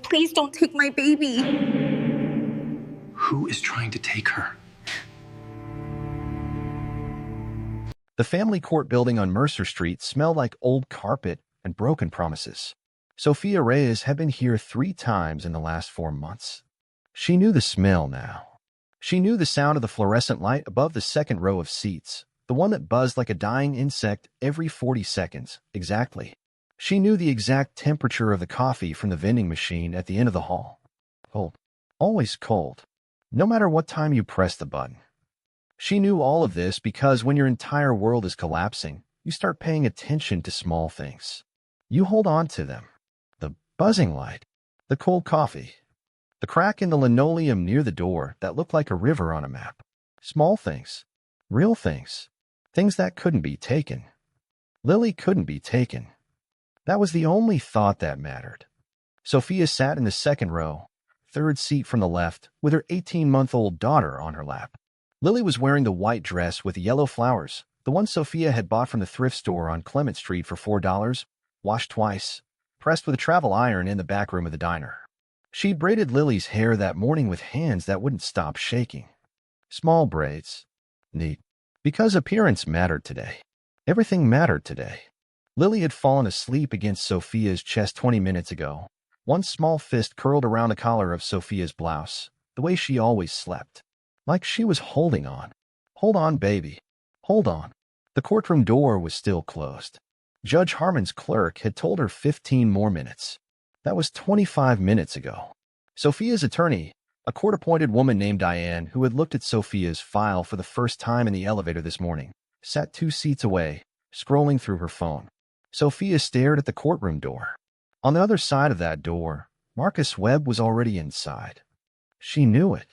Please don't take my baby. Who is trying to take her? The family court building on Mercer Street smelled like old carpet and broken promises. Sofia Reyes had been here 3 times in the last 4 months. She knew the smell now. She knew the sound of the fluorescent light above the second row of seats, the one that buzzed like a dying insect every 40 seconds, exactly. She knew the exact temperature of the coffee from the vending machine at the end of the hall. Cold. Always cold. No matter what time you press the button. She knew all of this because when your entire world is collapsing, you start paying attention to small things. You hold on to them. The buzzing light, the cold coffee, the crack in the linoleum near the door that looked like a river on a map. Small things. Real things. Things that couldn't be taken. Lily couldn't be taken. That was the only thought that mattered. Sofia sat in the second row, third seat from the left, with her 18-month-old daughter on her lap. Lily was wearing the white dress with yellow flowers, the one Sofia had bought from the thrift store on Clement Street for $4, washed twice, pressed with a travel iron in the back room of the diner. She'd braided Lily's hair that morning with hands that wouldn't stop shaking. Small braids. Neat. Because appearance mattered today. Everything mattered today. Lily had fallen asleep against Sofia's chest 20 minutes ago. One small fist curled around the collar of Sofia's blouse, the way she always slept. Like she was holding on. Hold on, baby. Hold on. The courtroom door was still closed. Judge Harmon's clerk had told her 15 more minutes. That was 25 minutes ago. Sofia's attorney, a court-appointed woman named Diane, who had looked at Sofia's file for the first time in the elevator this morning, sat 2 seats away, scrolling through her phone. Sofia stared at the courtroom door. On the other side of that door, Marcus Webb was already inside. She knew it.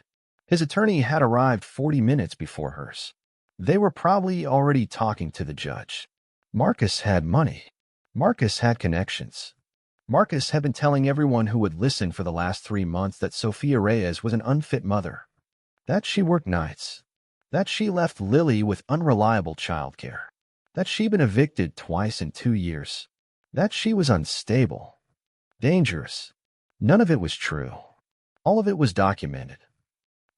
His attorney had arrived 40 minutes before hers. They were probably already talking to the judge. Marcus had money. Marcus had connections. Marcus had been telling everyone who would listen for the last 3 months that Sofia Reyes was an unfit mother, that she worked nights, that she left Lily with unreliable childcare, that she'd been evicted twice in 2 years, that she was unstable, dangerous. None of it was true. All of it was documented.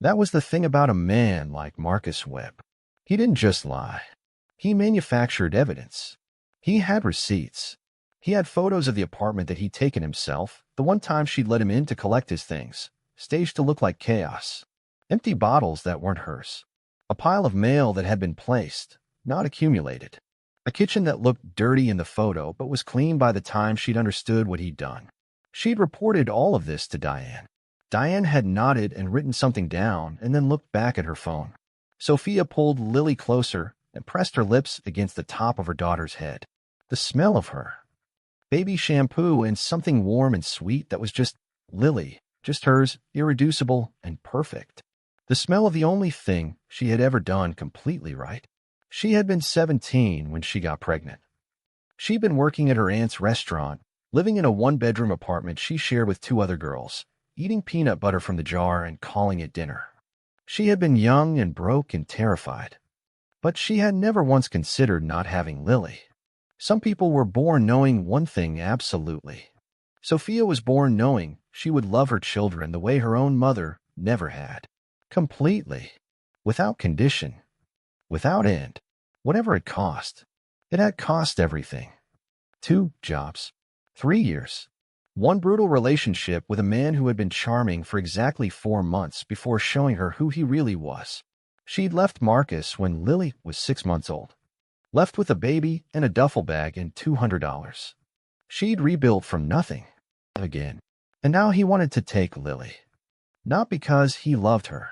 That was the thing about a man like Marcus Webb. He didn't just lie. He manufactured evidence. He had receipts. He had photos of the apartment that he'd taken himself, the one time she'd let him in to collect his things, staged to look like chaos. Empty bottles that weren't hers. A pile of mail that had been placed, not accumulated. A kitchen that looked dirty in the photo but was clean by the time she'd understood what he'd done. She'd reported all of this to Diane. Diane had nodded and written something down and then looked back at her phone. Sofia pulled Lily closer and pressed her lips against the top of her daughter's head. The smell of her. Baby shampoo and something warm and sweet that was just Lily, just hers, irreducible and perfect. The smell of the only thing she had ever done completely right. She had been 17 when she got pregnant. She'd been working at her aunt's restaurant, living in a 1-bedroom apartment she shared with 2 other girls, eating peanut butter from the jar and calling it dinner. She had been young and broke and terrified. But she had never once considered not having Lily. Some people were born knowing one thing absolutely. Sofia was born knowing she would love her children the way her own mother never had. Completely. Without condition. Without end. Whatever it cost. It had cost everything. 2 jobs. 3 years. 1 brutal relationship with a man who had been charming for exactly 4 months before showing her who he really was. She'd left Marcus when Lily was 6 months old. Left with a baby and a duffel bag and $200. She'd rebuilt from nothing. Again. And now he wanted to take Lily. Not because he loved her.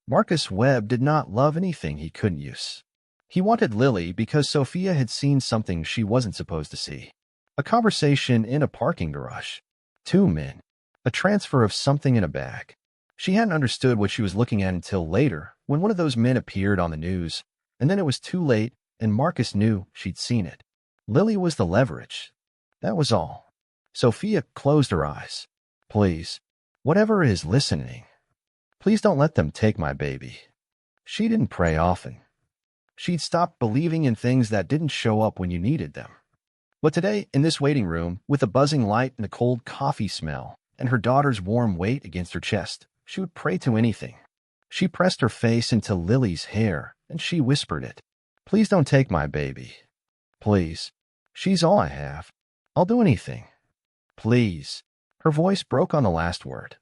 Marcus Webb did not love anything he couldn't use. He wanted Lily because Sofia had seen something she wasn't supposed to see. A conversation in a parking garage. 2 men. A transfer of something in a bag. She hadn't understood what she was looking at until later, when one of those men appeared on the news, and then it was too late, and Marcus knew she'd seen it. Lily was the leverage. That was all. Sofia closed her eyes. Please, whatever is listening, please don't let them take my baby. She didn't pray often. She'd stopped believing in things that didn't show up when you needed them. But today, in this waiting room, with the buzzing light and the cold coffee smell, and her daughter's warm weight against her chest. She would pray to anything. She pressed her face into Lily's hair, and she whispered it. "Please don't take my baby. Please. She's all I have. I'll do anything. Please." Her voice broke on the last word.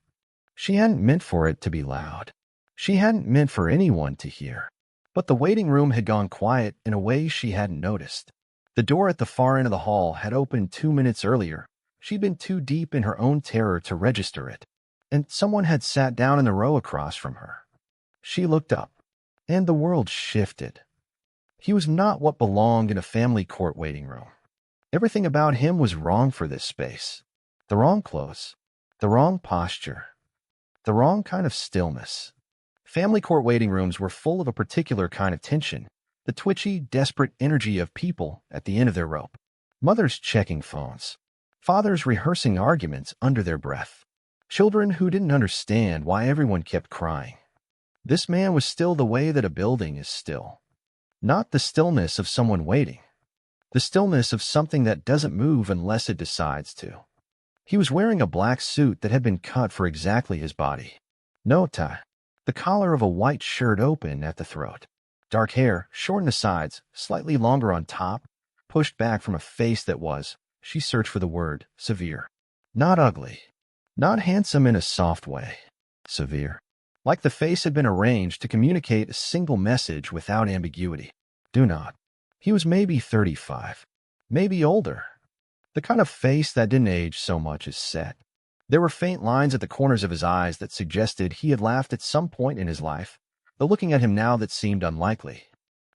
She hadn't meant for it to be loud. She hadn't meant for anyone to hear. But the waiting room had gone quiet in a way she hadn't noticed. The door at the far end of the hall had opened 2 minutes earlier. She'd been too deep in her own terror to register it. And someone had sat down in the row across from her. She looked up, and the world shifted. He was not what belonged in a family court waiting room. Everything about him was wrong for this space. The wrong clothes, the wrong posture, the wrong kind of stillness. Family court waiting rooms were full of a particular kind of tension, the twitchy, desperate energy of people at the end of their rope. Mothers checking phones. Fathers rehearsing arguments under their breath. Children who didn't understand why everyone kept crying. This man was still the way that a building is still. Not the stillness of someone waiting. The stillness of something that doesn't move unless it decides to. He was wearing a black suit that had been cut for exactly his body. No tie. The collar of a white shirt open at the throat. Dark hair, short on the sides, slightly longer on top, pushed back from a face that was, she searched for the word, severe. Not ugly. Not handsome in a soft way. Severe. Like the face had been arranged to communicate a single message without ambiguity. Do not. He was maybe 35. Maybe older. The kind of face that didn't age so much as set. There were faint lines at the corners of his eyes that suggested he had laughed at some point in his life, though looking at him now that seemed unlikely.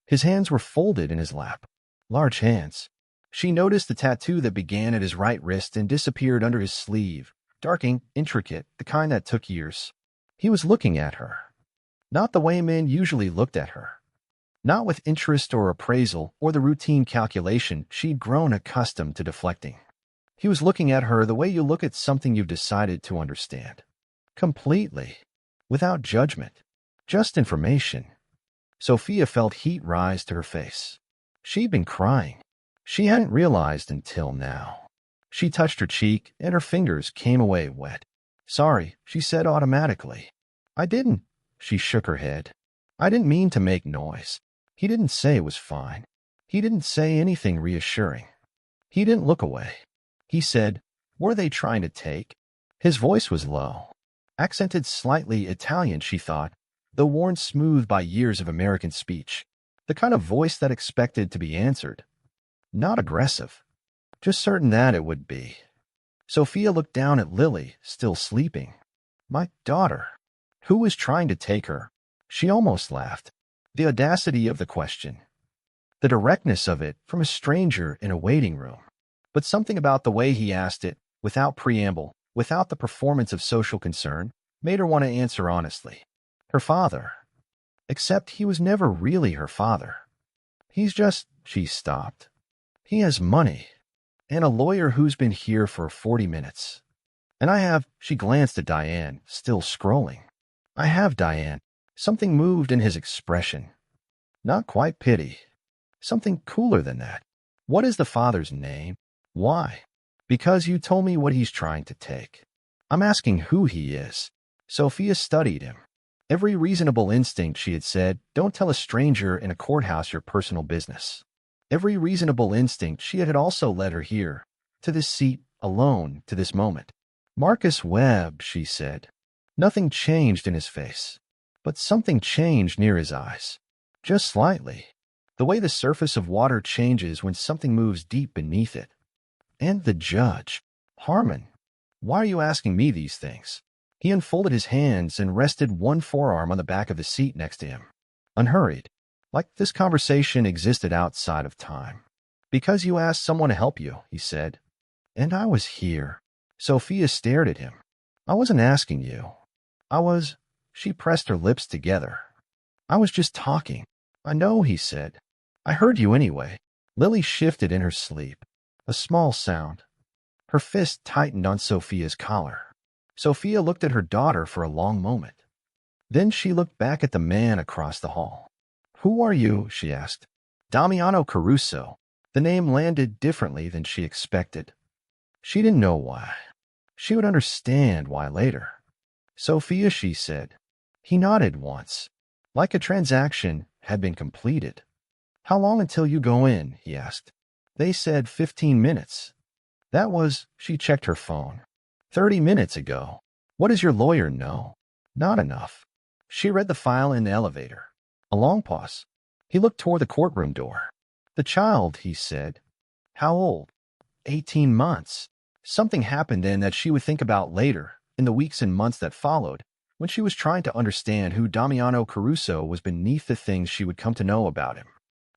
His hands were folded in his lap. Large hands. She noticed the tattoo that began at his right wrist and disappeared under his sleeve, darking, intricate, the kind that took years. He was looking at her. Not the way men usually looked at her. Not with interest or appraisal or the routine calculation she'd grown accustomed to deflecting. He was looking at her the way you look at something you've decided to understand. Completely. Without judgment. Just information. Sofia felt heat rise to her face. She'd been crying. She hadn't realized until now. She touched her cheek, and her fingers came away wet. "Sorry," she said automatically. "I didn't." She shook her head. "I didn't mean to make noise." He didn't say it was fine. He didn't say anything reassuring. He didn't look away. He said, "Were they trying to take?" His voice was low. Accented slightly Italian, she thought, though worn smooth by years of American speech. The kind of voice that expected to be answered. Not aggressive. Just certain that it would be. Sofia looked down at Lily, still sleeping. My daughter. Who was trying to take her? She almost laughed. The audacity of the question. The directness of it from a stranger in a waiting room. But something about the way he asked it, without preamble, without the performance of social concern, made her want to answer honestly. Her father. Except he was never really her father. He's just, she stopped. He has money. And a lawyer who's been here for 40 minutes. And I have, she glanced at Diane, still scrolling. I have, Diane. Something moved in his expression. Not quite pity. Something cooler than that. What is the father's name? Why? Because you told me what he's trying to take. I'm asking who he is. Sofia studied him. Every reasonable instinct, she had said, don't tell a stranger in a courthouse your personal business. Every reasonable instinct she had also led her here, to this seat, alone, to this moment. Marcus Webb, she said. Nothing changed in his face, but something changed near his eyes. Just slightly. The way the surface of water changes when something moves deep beneath it. And the judge. Harmon. Why are you asking me these things? He unfolded his hands and rested one forearm on the back of the seat next to him. Unhurried. Like this conversation existed outside of time. Because you asked someone to help you, he said. And I was here. Sofia stared at him. I wasn't asking you. I was... She pressed her lips together. I was just talking. I know, he said. I heard you anyway. Lily shifted in her sleep. A small sound. Her fist tightened on Sofia's collar. Sofia looked at her daughter for a long moment. Then she looked back at the man across the hall. Who are you? She asked. Damiano Caruso. The name landed differently than she expected. She didn't know why. She would understand why later. Sofia, she said. He nodded once, like a transaction had been completed. How long until you go in? He asked. They said 15 minutes. That was, she checked her phone. 30 minutes ago. What does your lawyer know? Not enough. She read the file in the elevator. A long pause. He looked toward the courtroom door. The child, he said. How old? 18 months. Something happened then that she would think about later, in the weeks and months that followed, when she was trying to understand who Damiano Caruso was beneath the things she would come to know about him.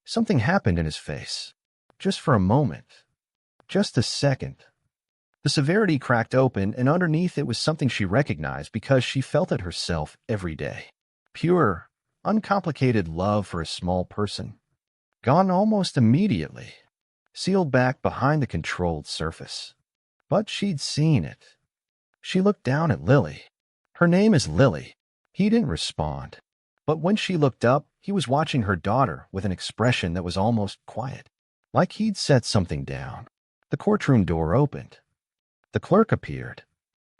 Something happened in his face. Just for a moment. Just a second. The severity cracked open, and underneath it was something she recognized because she felt it herself every day. Pure, uncomplicated love for a small person. Gone almost immediately. Sealed back behind the controlled surface. But she'd seen it. She looked down at Lily. Her name is Lily. He didn't respond. But when she looked up, he was watching her daughter with an expression that was almost quiet. Like he'd set something down. The courtroom door opened. The clerk appeared.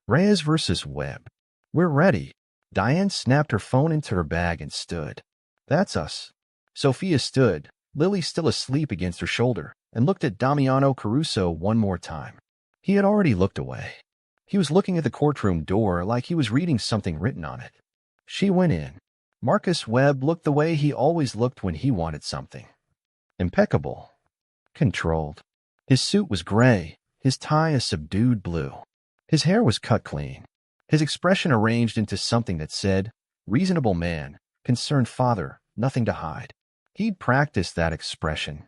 Reyes versus Webb. We're ready. Diane snapped her phone into her bag and stood. That's us. Sofia stood, Lily still asleep against her shoulder, and looked at Damiano Caruso one more time. He had already looked away. He was looking at the courtroom door like he was reading something written on it. She went in. Marcus Webb looked the way he always looked when he wanted something. Impeccable. Controlled. His suit was gray, his tie a subdued blue. His hair was cut clean. His expression arranged into something that said, reasonable man, concerned father, nothing to hide. He'd practiced that expression.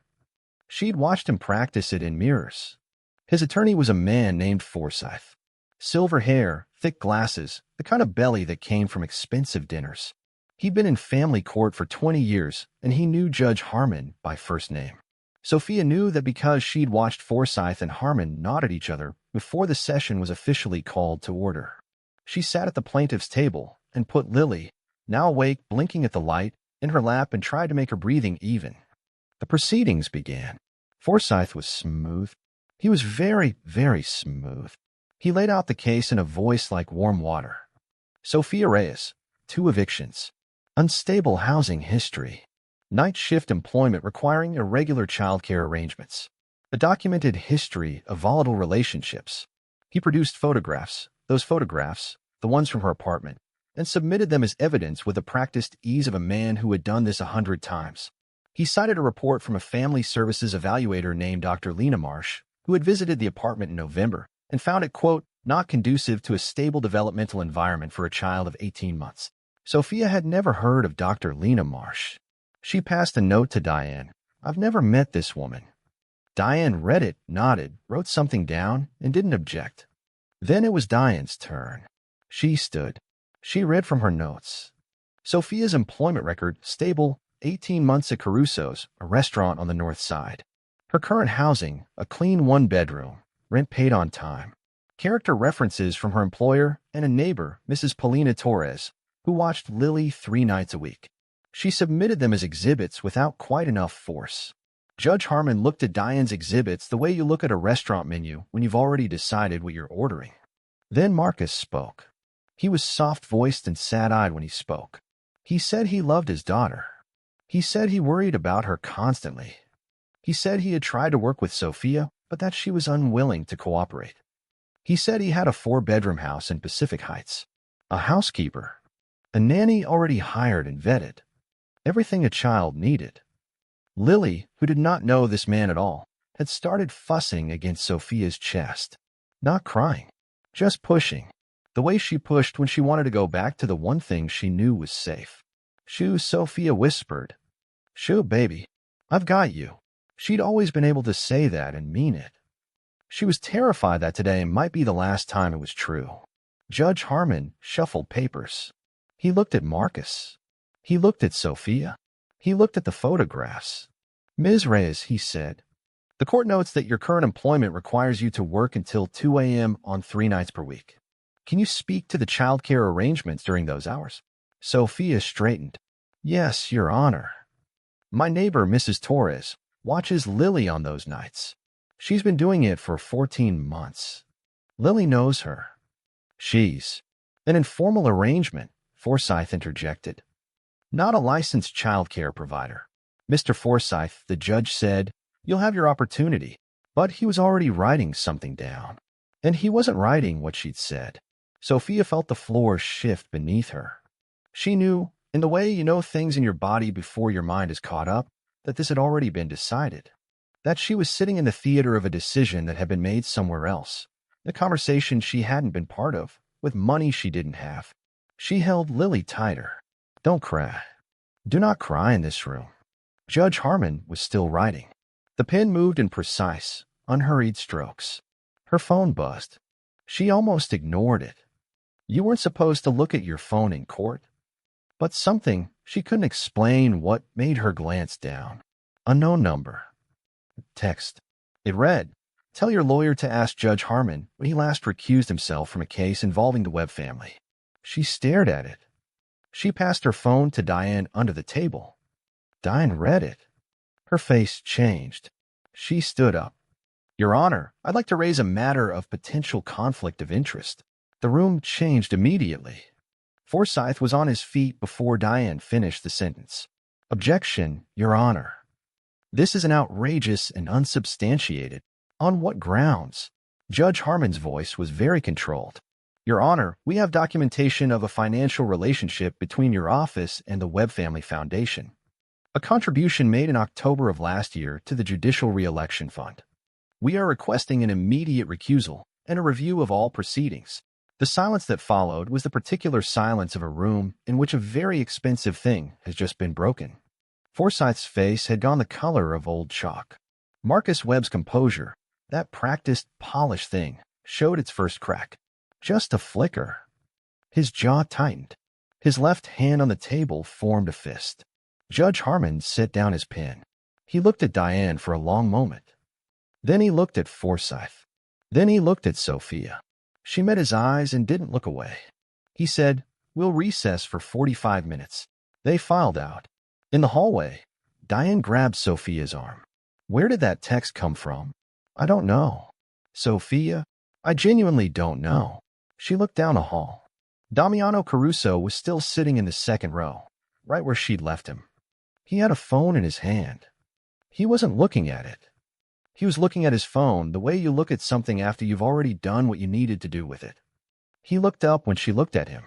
She'd watched him practice it in mirrors. His attorney was a man named Forsyth. Silver hair, thick glasses, the kind of belly that came from expensive dinners. He'd been in family court for 20 years, and he knew Judge Harmon by first name. Sofia knew that because she'd watched Forsyth and Harmon nod at each other before the session was officially called to order. She sat at the plaintiff's table and put Lily, now awake, blinking at the light, in her lap and tried to make her breathing even. The proceedings began. Forsyth was smooth. He was very, very smooth. He laid out the case in a voice like warm water. Sofia Reyes, 2 evictions. Unstable housing history. Night shift employment requiring irregular childcare arrangements. A documented history of volatile relationships. He produced photographs, those photographs, the ones from her apartment, and submitted them as evidence with the practiced ease of a man who had done this 100 times. He cited a report from a family services evaluator named Dr. Lena Marsh, who had visited the apartment in November and found it, quote, not conducive to a stable developmental environment for a child of 18 months. Sofia had never heard of Dr. Lena Marsh. She passed a note to Diane. I've never met this woman. Diane read it, nodded, wrote something down, and didn't object. Then it was Diane's turn. She stood. She read from her notes. Sofia's employment record, stable, 18 months at Caruso's, a restaurant on the north side. Her current housing, a clean 1-bedroom, rent paid on time. Character references from her employer and a neighbor, Mrs. Paulina Torres, who watched Lily 3 nights a week. She submitted them as exhibits without quite enough force. Judge Harmon looked at Diane's exhibits the way you look at a restaurant menu when you've already decided what you're ordering. Then Marcus spoke. He was soft-voiced and sad-eyed when he spoke. He said he loved his daughter. He said he worried about her constantly. He said he had tried to work with Sofia, but that she was unwilling to cooperate. He said he had a 4-bedroom house in Pacific Heights, a housekeeper, a nanny already hired and vetted, everything a child needed. Lily, who did not know this man at all, had started fussing against Sofia's chest. Not crying, just pushing. The way she pushed when she wanted to go back to the one thing she knew was safe. Shoo, Sofia whispered. Shoo, baby, I've got you. She'd always been able to say that and mean it. She was terrified that today might be the last time it was true. Judge Harmon shuffled papers. He looked at Marcus. He looked at Sofia. He looked at the photographs. Ms. Reyes, he said, the court notes that your current employment requires you to work until 2 a.m. on 3 nights per week. Can you speak to the child care arrangements during those hours? Sofia straightened. Yes, Your Honor. My neighbor, Mrs. Torres, watches Lily on those nights. She's been doing it for 14 months. Lily knows her. She's an informal arrangement, Forsyth interjected. Not a licensed child care provider. Mr. Forsyth, the judge said, you'll have your opportunity. But he was already writing something down. And he wasn't writing what she'd said. Sophia felt the floor shift beneath her. She knew, in the way you know things in your body before your mind is caught up, that this had already been decided. That she was sitting in the theater of a decision that had been made somewhere else. A conversation she hadn't been part of, with money she didn't have. She held Lily tighter. Don't cry. Do not cry in this room. Judge Harmon was still writing. The pen moved in precise, unhurried strokes. Her phone buzzed. She almost ignored it. You weren't supposed to look at your phone in court. But something, she couldn't explain what, made her glance down. Unknown number. Text. It read, tell your lawyer to ask Judge Harmon when he last recused himself from a case involving the Webb family. She stared at it. She passed her phone to Diane under the table. Diane read it. Her face changed. She stood up. Your Honor, I'd like to raise a matter of potential conflict of interest. The room changed immediately. Forsyth was on his feet before Diane finished the sentence. Objection, Your Honor. This is an outrageous and unsubstantiated. On what grounds? Judge Harmon's voice was very controlled. Your Honor, we have documentation of a financial relationship between your office and the Webb Family Foundation. A contribution made in October of last year to the Judicial Re-Election Fund. We are requesting an immediate recusal and a review of all proceedings. The silence that followed was the particular silence of a room in which a very expensive thing has just been broken. Forsyth's face had gone the color of old chalk. Marcus Webb's composure, that practiced, polished thing, showed its first crack. Just a flicker. His jaw tightened. His left hand on the table formed a fist. Judge Harmon set down his pen. He looked at Diane for a long moment. Then he looked at Forsyth. Then he looked at Sophia. She met his eyes and didn't look away. He said, we'll recess for 45 minutes. They filed out. In the hallway, Diane grabbed Sophia's arm. Where did that text come from? I don't know. Sophia, I genuinely don't know. She looked down the hall. Damiano Caruso was still sitting in the second row, right where she'd left him. He had a phone in his hand. He wasn't looking at it. He was looking at his phone the way you look at something after you've already done what you needed to do with it. He looked up when she looked at him.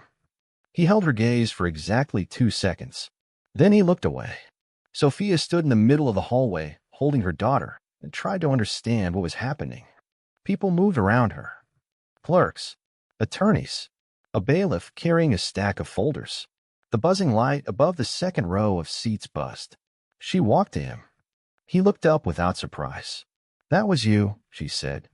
He held her gaze for exactly 2 seconds. Then he looked away. Sophia stood in the middle of the hallway, holding her daughter, and tried to understand what was happening. People moved around her. Clerks, attorneys, a bailiff carrying a stack of folders. The buzzing light above the second row of seats buzzed. She walked to him. He looked up without surprise. That was you, she said.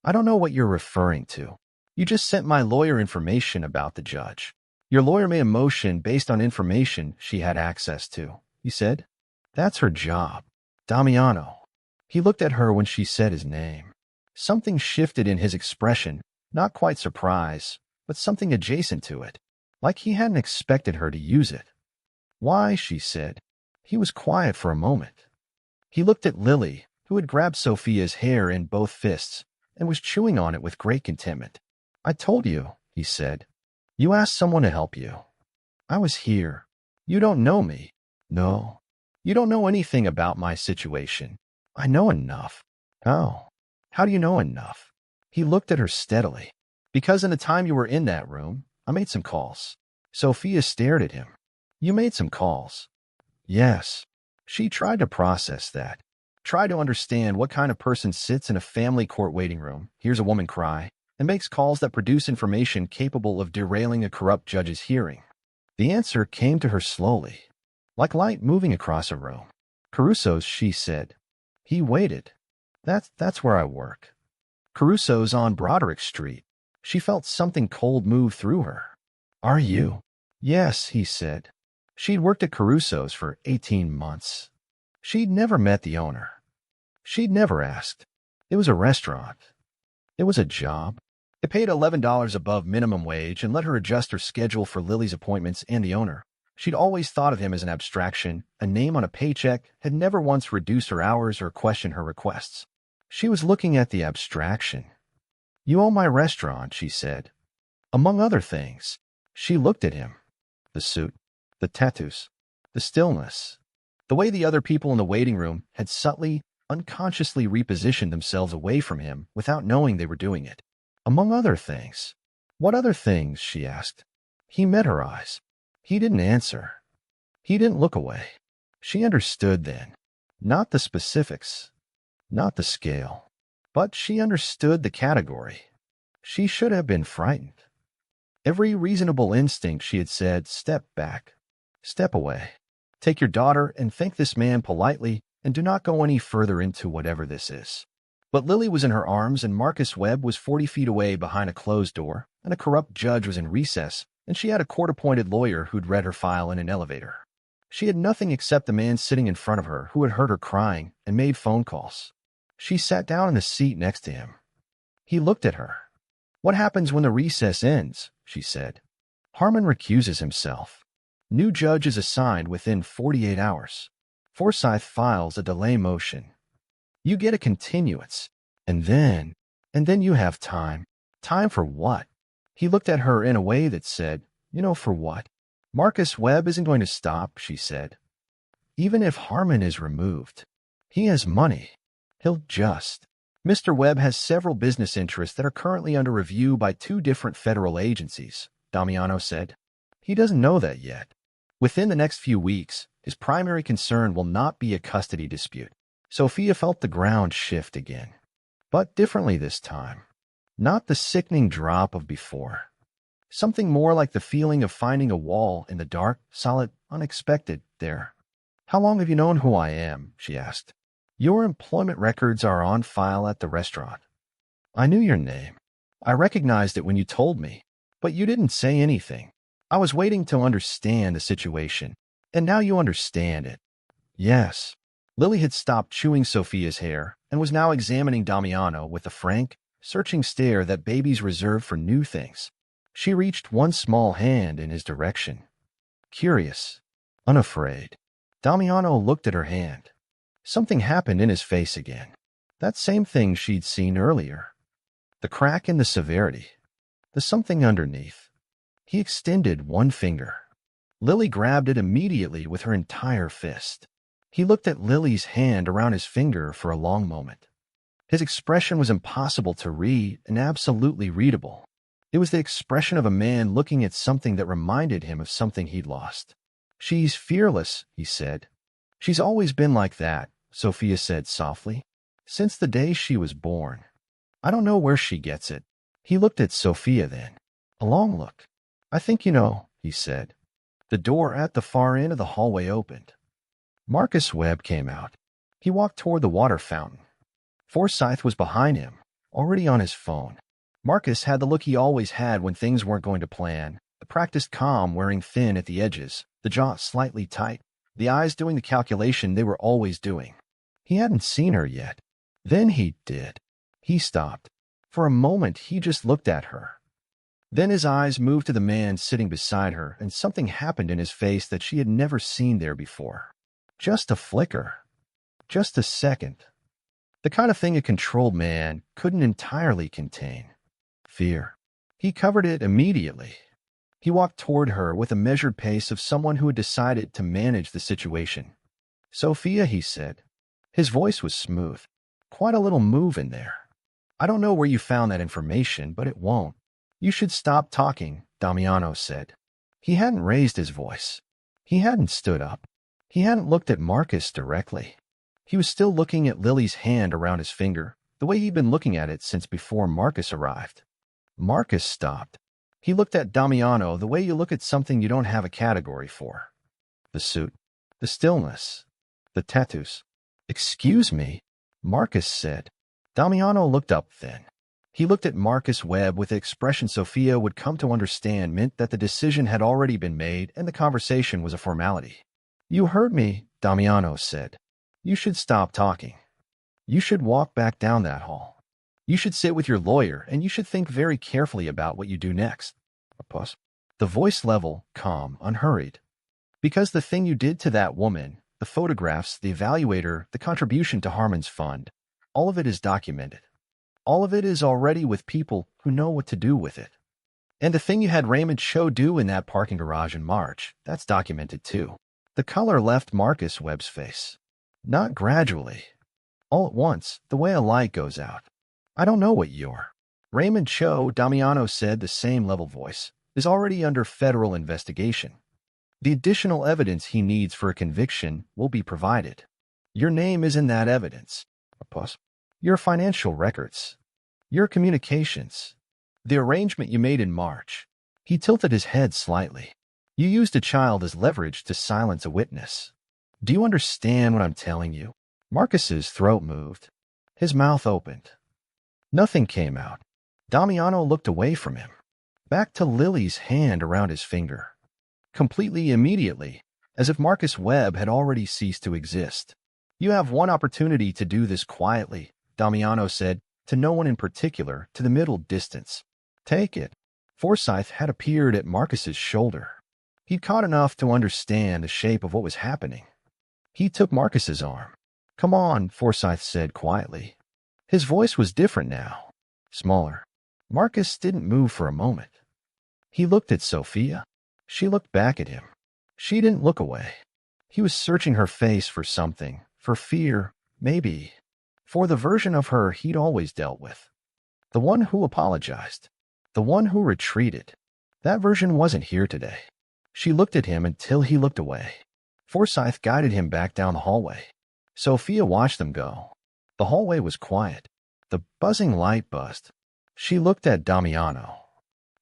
I don't know what you're referring to. You just sent my lawyer information about the judge. Your lawyer made a motion based on information she had access to, he said. That's her job. Damiano. He looked at her when she said his name. Something shifted in his expression, not quite surprise, but something adjacent to it, like he hadn't expected her to use it. Why, she said. He was quiet for a moment. He looked at Lily, who had grabbed Sophia's hair in both fists and was chewing on it with great contentment. I told you, he said. You asked someone to help you. I was here. You don't know me. No. You don't know anything about my situation. I know enough. How? How do you know enough? He looked at her steadily. Because in the time you were in that room, I made some calls. Sophia stared at him. You made some calls. Yes. She tried to process that. Tried to understand what kind of person sits in a family court waiting room, hears a woman cry, and makes calls that produce information capable of derailing a corrupt judge's hearing. The answer came to her slowly, like light moving across a room. Caruso's, she said. He waited. That's where I work. Caruso's on Broderick Street. She felt something cold move through her. Are you? Yes, he said. She'd worked at Caruso's for 18 months. She'd never met the owner. She'd never asked. It was a restaurant. It was a job. It paid $11 above minimum wage and let her adjust her schedule for Lily's appointments and the owner. She'd always thought of him as an abstraction, a name on a paycheck, had never once reduced her hours or questioned her requests. She was looking at the abstraction. You own my restaurant, she said. Among other things. She looked at him. The suit, the tattoos, the stillness. The way the other people in the waiting room had subtly, unconsciously repositioned themselves away from him without knowing they were doing it. Among other things. What other things? She asked. He met her eyes. He didn't answer. He didn't look away. She understood then. Not the specifics, not the scale, but she understood the category. She should have been frightened. Every reasonable instinct, she had said, step back, step away. Take your daughter and thank this man politely and do not go any further into whatever this is. But Lily was in her arms and Marcus Webb was 40 feet away behind a closed door and a corrupt judge was in recess and she had a court-appointed lawyer who'd read her file in an elevator. She had nothing except the man sitting in front of her who had heard her crying and made phone calls. She sat down in the seat next to him. He looked at her. What happens when the recess ends? She said. Harmon recuses himself. New judge is assigned within 48 hours. Forsyth files a delay motion. You get a continuance. And then you have time. Time for what? He looked at her in a way that said, you know, for what? Marcus Webb isn't going to stop, she said. Even if Harmon is removed, he has money. He'll just. Mr. Webb has several business interests that are currently under review by 2 different federal agencies, Damiano said. He doesn't know that yet. Within the next few weeks, his primary concern will not be a custody dispute. Sofia felt the ground shift again, but differently this time. Not the sickening drop of before. Something more like the feeling of finding a wall in the dark, solid, unexpected there. How long have you known who I am? She asked. Your employment records are on file at the restaurant. I knew your name. I recognized it when you told me, but you didn't say anything. I was waiting to understand the situation, and now you understand it. Yes. Lily had stopped chewing Sofia's hair and was now examining Damiano with the frank, searching stare that babies reserve for new things. She reached one small hand in his direction. Curious, unafraid. Damiano looked at her hand. Something happened in his face again. That same thing she'd seen earlier. The crack in the severity. The something underneath. He extended one finger. Lily grabbed it immediately with her entire fist. He looked at Lily's hand around his finger for a long moment. His expression was impossible to read and absolutely readable. It was the expression of a man looking at something that reminded him of something he'd lost. She's fearless, he said. She's always been like that, Sofia said softly. Since the day she was born. I don't know where she gets it. He looked at Sofia then. A long look. I think you know, he said. The door at the far end of the hallway opened. Marcus Webb came out. He walked toward the water fountain. Forsyth was behind him, already on his phone. Marcus had the look he always had when things weren't going to plan, the practiced calm wearing thin at the edges, the jaw slightly tight, the eyes doing the calculation they were always doing. He hadn't seen her yet. Then he did. He stopped. For a moment, he just looked at her. Then his eyes moved to the man sitting beside her, and something happened in his face that she had never seen there before. Just a flicker. Just a second. The kind of thing a controlled man couldn't entirely contain. Fear. He covered it immediately. He walked toward her with a measured pace of someone who had decided to manage the situation. Sofia, he said. His voice was smooth. Quite a little move in there. I don't know where you found that information, but it won't. You should stop talking, Damiano said. He hadn't raised his voice. He hadn't stood up. He hadn't looked at Marcus directly. He was still looking at Lily's hand around his finger, the way he'd been looking at it since before Marcus arrived. Marcus stopped. He looked at Damiano the way you look at something you don't have a category for. The suit, the stillness, the tattoos. Excuse me, Marcus said. Damiano looked up then. He looked at Marcus Webb with the expression Sofia would come to understand meant that the decision had already been made and the conversation was a formality. You heard me, Damiano said. You should stop talking. You should walk back down that hall. You should sit with your lawyer, and you should think very carefully about what you do next. A pause. The voice level, calm, unhurried. Because the thing you did to that woman, the photographs, the evaluator, the contribution to Harmon's fund, all of it is documented. All of it is already with people who know what to do with it. And the thing you had Raymond Cho do in that parking garage in March, that's documented too. The color left Marcus Webb's face. Not gradually. All at once, the way a light goes out. I don't know what you're. Raymond Cho, Damiano said, the same level voice, is already under federal investigation. The additional evidence he needs for a conviction will be provided. Your name is in that evidence. Plus, your financial records. Your communications. The arrangement you made in March. He tilted his head slightly. You used a child as leverage to silence a witness. Do you understand what I'm telling you? Marcus's throat moved. His mouth opened. Nothing came out. Damiano looked away from him, back to Lily's hand around his finger. Completely immediately, as if Marcus Webb had already ceased to exist. You have one opportunity to do this quietly, Damiano said, to no one in particular, to the middle distance. Take it. Forsyth had appeared at Marcus's shoulder. He'd caught enough to understand the shape of what was happening. He took Marcus's arm. Come on, Forsyth said quietly. His voice was different now, smaller. Marcus didn't move for a moment. He looked at Sofia. She looked back at him. She didn't look away. He was searching her face for something, for fear, maybe, for the version of her he'd always dealt with. The one who apologized. The one who retreated. That version wasn't here today. She looked at him until he looked away. Forsyth guided him back down the hallway. Sofia watched them go. The hallway was quiet. The buzzing light buzzed. She looked at Damiano.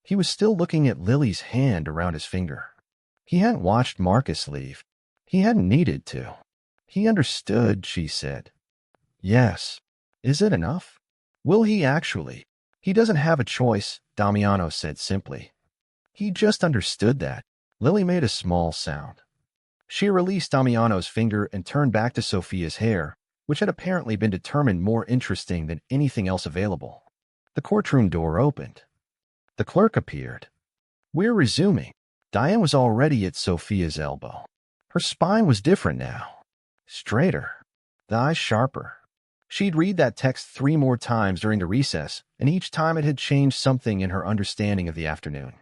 He was still looking at Lily's hand around his finger. He hadn't watched Marcus leave. He hadn't needed to. He understood, she said. Yes. Is it enough? Will he actually? He doesn't have a choice, Damiano said simply. He just understood that. Lily made a small sound. She released Damiano's finger and turned back to Sofia's hair, which had apparently been determined more interesting than anything else available. The courtroom door opened. The clerk appeared. We're resuming. Diane was already at Sofia's elbow. Her spine was different now. Straighter. The eyes sharper. She'd read that text 3 more times during the recess, and each time it had changed something in her understanding of the afternoon.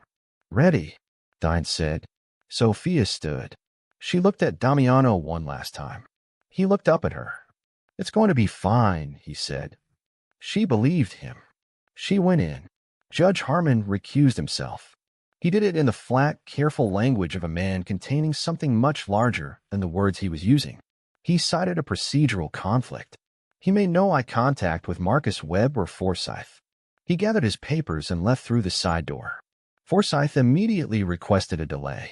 Ready, Diane said. Sofia stood. She looked at Damiano one last time. He looked up at her. It's going to be fine, he said. She believed him. She went in. Judge Harmon recused himself. He did it in the flat, careful language of a man containing something much larger than the words he was using. He cited a procedural conflict. He made no eye contact with Marcus Webb or Forsyth. He gathered his papers and left through the side door. Forsyth immediately requested a delay.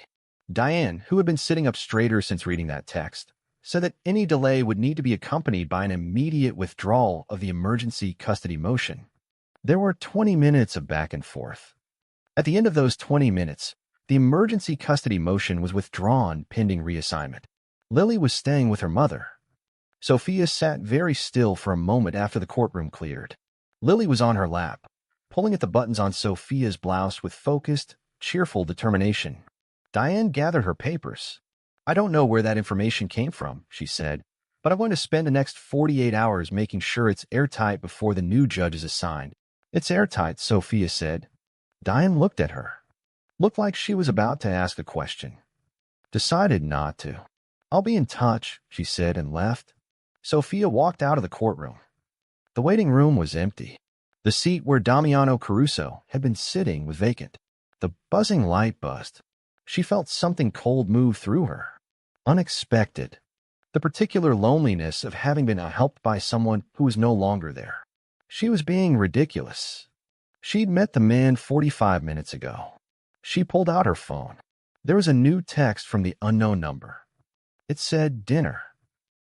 Diane, who had been sitting up straighter since reading that text, said that any delay would need to be accompanied by an immediate withdrawal of the emergency custody motion. There were 20 minutes of back and forth. At the end of those 20 minutes, the emergency custody motion was withdrawn pending reassignment. Lily was staying with her mother. Sofia sat very still for a moment after the courtroom cleared. Lily was on her lap, pulling at the buttons on Sofia's blouse with focused, cheerful determination. Diane gathered her papers. I don't know where that information came from, she said, but I'm going to spend the next 48 hours making sure it's airtight before the new judge is assigned. It's airtight, Sofia said. Diane looked at her. Looked like she was about to ask a question. Decided not to. I'll be in touch, she said and left. Sofia walked out of the courtroom. The waiting room was empty. The seat where Damiano Caruso had been sitting was vacant. The buzzing light buzzed. She felt something cold move through her. Unexpected. The particular loneliness of having been helped by someone who was no longer there. She was being ridiculous. She'd met the man 45 minutes ago. She pulled out her phone. There was a new text from the unknown number. It said dinner.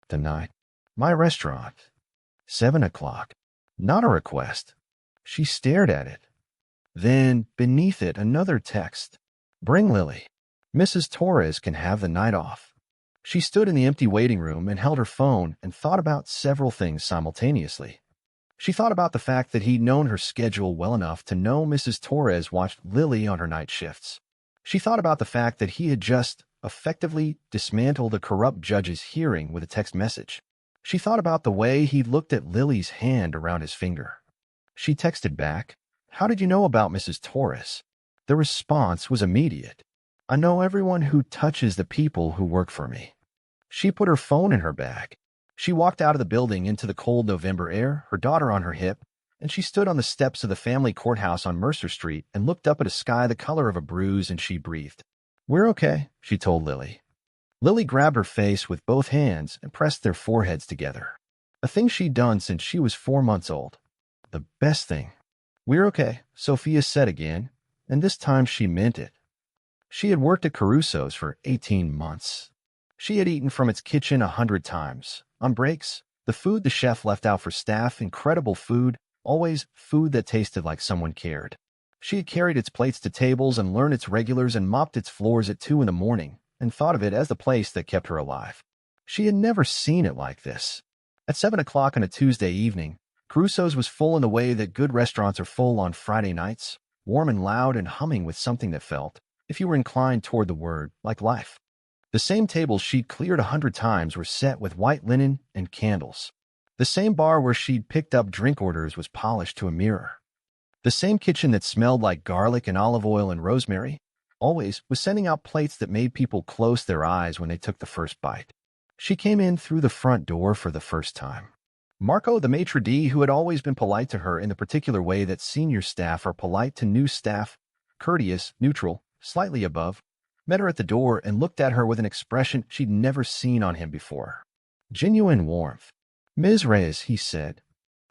Tonight. My restaurant. 7 o'clock. Not a request. She stared at it. Then, beneath it, another text. Bring Lily. Mrs. Torres can have the night off. She stood in the empty waiting room and held her phone and thought about several things simultaneously. She thought about the fact that he'd known her schedule well enough to know Mrs. Torres watched Lily on her night shifts. She thought about the fact that he had just effectively dismantled a corrupt judge's hearing with a text message. She thought about the way he looked at Lily's hand around his finger. She texted back, "How did you know about Mrs. Torres?" The response was immediate. "I know everyone who touches the people who work for me." She put her phone in her bag. She walked out of the building into the cold November air, her daughter on her hip, and she stood on the steps of the family courthouse on Mercer Street and looked up at a sky the color of a bruise, and she breathed. "We're okay," she told Lily. Lily grabbed her face with both hands and pressed their foreheads together. A thing she'd done since she was 4 months old. The best thing. "We're okay," Sophia said again, and this time she meant it. She had worked at Caruso's for 18 months. She had eaten from its kitchen 100 times. On breaks, the food the chef left out for staff, incredible food, always food that tasted like someone cared. She had carried its plates to tables and learned its regulars and mopped its floors at 2 in the morning and thought of it as the place that kept her alive. She had never seen it like this. At 7 o'clock on a Tuesday evening, Caruso's was full in the way that good restaurants are full on Friday nights, warm and loud and humming with something that felt, if you were inclined toward the word, like life. The same tables she'd cleared 100 times were set with white linen and candles. The same bar where she'd picked up drink orders was polished to a mirror. The same kitchen that smelled like garlic and olive oil and rosemary always was sending out plates that made people close their eyes when they took the first bite. She came in through the front door for the first time. Marco, the maitre d', who had always been polite to her in the particular way that senior staff are polite to new staff, courteous, neutral, slightly above, met her at the door and looked at her with an expression she'd never seen on him before. Genuine warmth. "Ms. Reyes," he said.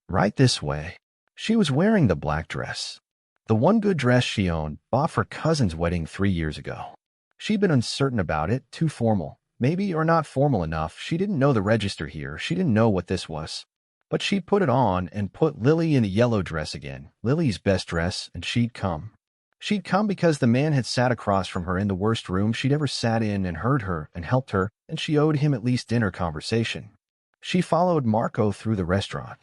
"Right this way." She was wearing the black dress. The one good dress she owned, bought for cousin's wedding 3 years ago. She'd been uncertain about it, too formal. Maybe, or not formal enough. She didn't know the register here. She didn't know what this was. But she'd put it on and put Lily in the yellow dress again, Lily's best dress, and she'd come. She'd come because the man had sat across from her in the worst room she'd ever sat in and heard her and helped her, and she owed him at least dinner conversation. She followed Marco through the restaurant.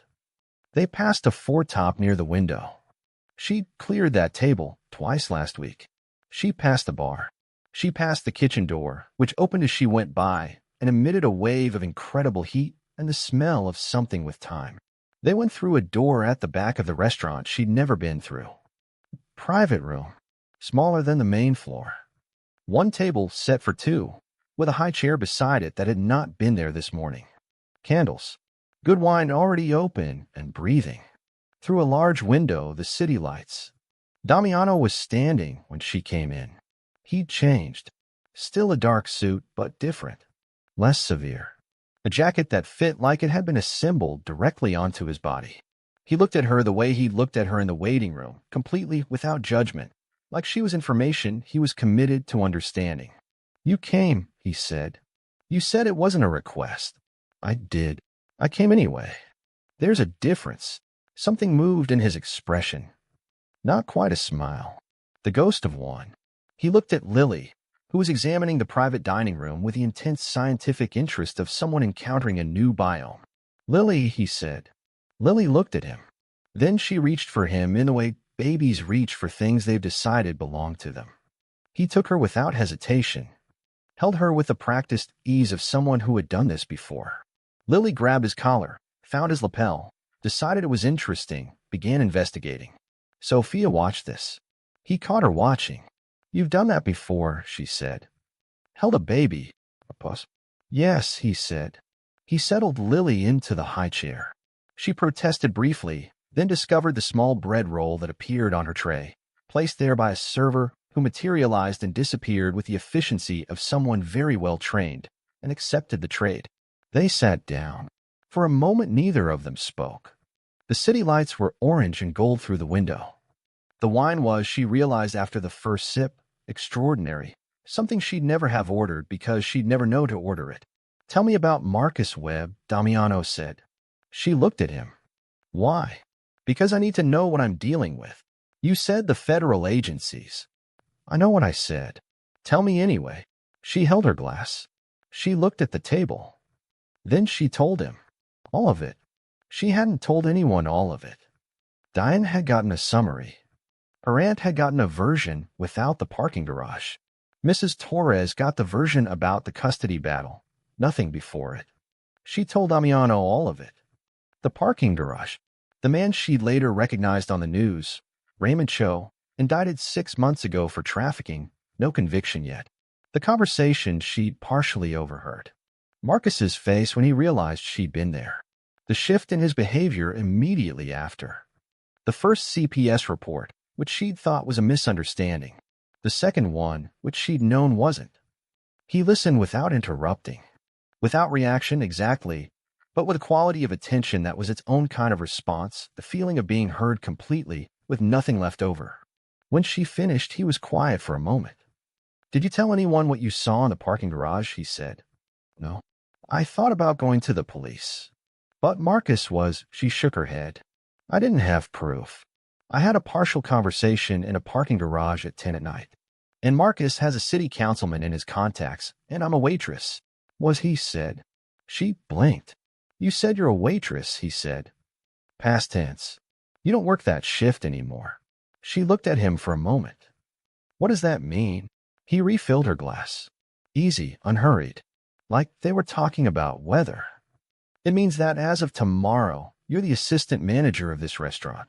They passed a four-top near the window. She'd cleared that table twice last week. She passed the bar. She passed the kitchen door, which opened as she went by and emitted a wave of incredible heat and the smell of something with time. They went through a door at the back of the restaurant she'd never been through. Private room, smaller than the main floor. One table set for 2, with a high chair beside it that had not been there this morning. Candles. Good wine already open and breathing. Through a large window, the city lights. Damiano was standing when she came in. He'd changed. Still a dark suit, but different. Less severe. A jacket that fit like it had been assembled directly onto his body. He looked at her the way he'd looked at her in the waiting room, completely without judgment. Like she was information he was committed to understanding. "You came," he said. "You said it wasn't a request." "I did. I came anyway." There's a difference. Something moved in his expression. Not quite a smile. The ghost of one. He looked at Lily, who was examining the private dining room with the intense scientific interest of someone encountering a new biome. "Lily," he said. Lily looked at him. Then she reached for him in the way babies reach for things they've decided belong to them. He took her without hesitation, held her with the practiced ease of someone who had done this before. Lily grabbed his collar, found his lapel, decided it was interesting, began investigating. Sophia watched this. He caught her watching. "You've done that before," she said. "Held a baby." A pause. "Yes," he said. He settled Lily into the high chair. She protested briefly, then discovered the small bread roll that appeared on her tray, placed there by a server who materialized and disappeared with the efficiency of someone very well trained, and accepted the trade. They sat down. For a moment, neither of them spoke. The city lights were orange and gold through the window. The wine was, she realized after the first sip, extraordinary, something she'd never have ordered because she'd never know to order it. "Tell me about Marcus Webb," Damiano said. She looked at him. "Why?" "Because I need to know what I'm dealing with." "You said the federal agencies." "I know what I said." "Tell me anyway." She held her glass. She looked at the table. Then she told him. All of it. She hadn't told anyone all of it. Diane had gotten a summary. Her aunt had gotten a version without the parking garage. Mrs. Torres got the version about the custody battle. Nothing before it. She told Damiano all of it. The parking garage. The man she'd later recognized on the news, Raymond Cho, indicted 6 months ago for trafficking, no conviction yet. The conversation she'd partially overheard. Marcus's face when he realized she'd been there. The shift in his behavior immediately after. The first CPS report, which she'd thought was a misunderstanding. The second one, which she'd known wasn't. He listened without interrupting. Without reaction exactly, but with a quality of attention that was its own kind of response, the feeling of being heard completely, with nothing left over. When she finished, he was quiet for a moment. "Did you tell anyone what you saw in the parking garage?" he said. "No. I thought about going to the police." But Marcus was, she shook her head. "I didn't have proof. I had a partial conversation in a parking garage at 10 at night. And Marcus has a city councilman in his contacts, and I'm a waitress." Was he said. She blinked. "You said you're a waitress," he said. Past tense. "You don't work that shift anymore." She looked at him for a moment. "What does that mean?" He refilled her glass. Easy, unhurried. Like they were talking about weather. "It means that as of tomorrow, you're the assistant manager of this restaurant.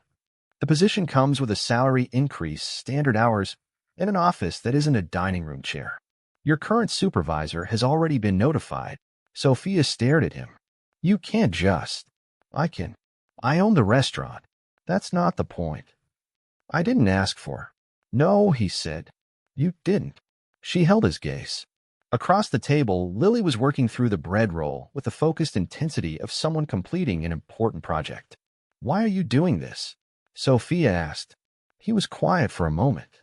The position comes with a salary increase, standard hours, and an office that isn't a dining room chair. Your current supervisor has already been notified." Sofia stared at him. "You can't just." "I can. I own the restaurant. That's not the point." "I didn't ask for." "No," he said. "You didn't." She held his gaze. Across the table, Lily was working through the bread roll with the focused intensity of someone completing an important project. "Why are you doing this?" Sofia asked. He was quiet for a moment.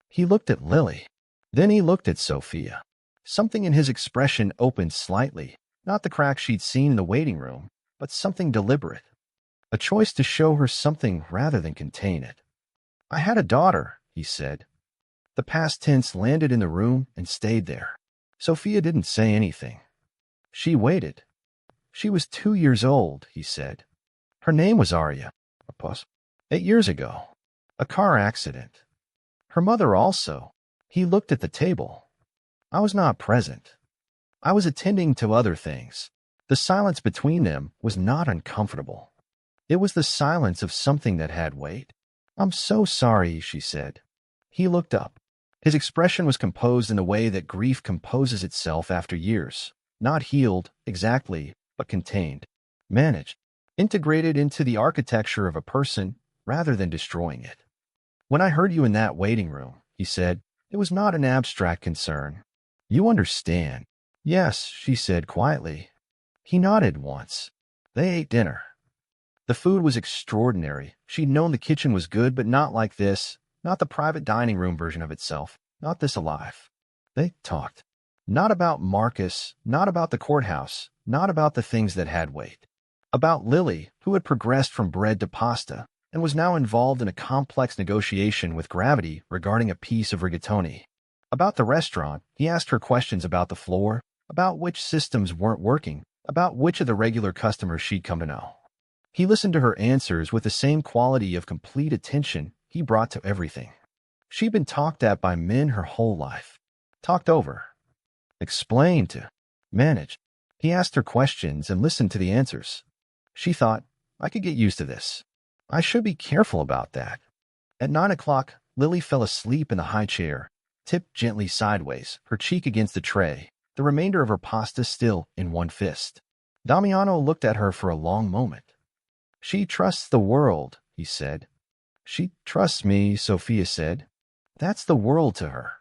He looked at Lily. Then he looked at Sofia. Something in his expression opened slightly, not the crack she'd seen in the waiting room, but something deliberate. A choice to show her something rather than contain it. "I had a daughter," he said. The past tense landed in the room and stayed there. Sofia didn't say anything. She waited. "She was 2 years old," he said. "Her name was Arya." A pause. "8 years ago. A car accident. Her mother also." He looked at the table. "I was not present. I was attending to other things." The silence between them was not uncomfortable. It was the silence of something that had weight. "I'm so sorry," she said. He looked up. His expression was composed in the way that grief composes itself after years. Not healed, exactly, but contained. Managed. Integrated into the architecture of a person rather than destroying it. "When I heard you in that waiting room," he said, "it was not an abstract concern. You understand." "Yes," she said quietly. He nodded once. They ate dinner. The food was extraordinary. She'd known the kitchen was good, but not like this. Not the private dining room version of itself. Not this alive. They talked. Not about Marcus, not about the courthouse, not about the things that had weight. About Lily, who had progressed from bread to pasta, and was now involved in a complex negotiation with gravity regarding a piece of rigatoni. About the restaurant, he asked her questions about the floor, about which systems weren't working, about which of the regular customers she'd come to know. He listened to her answers with the same quality of complete attention he brought to everything. She'd been talked at by men her whole life. Talked over. Explained to. Managed. He asked her questions and listened to the answers. She thought, I could get used to this. I should be careful about that. At 9 o'clock, Lily fell asleep in the high chair, tipped gently sideways, her cheek against the tray, the remainder of her pasta still in one fist. Damiano looked at her for a long moment. She trusts the world, he said. She trusts me, Sofia said. That's the world to her.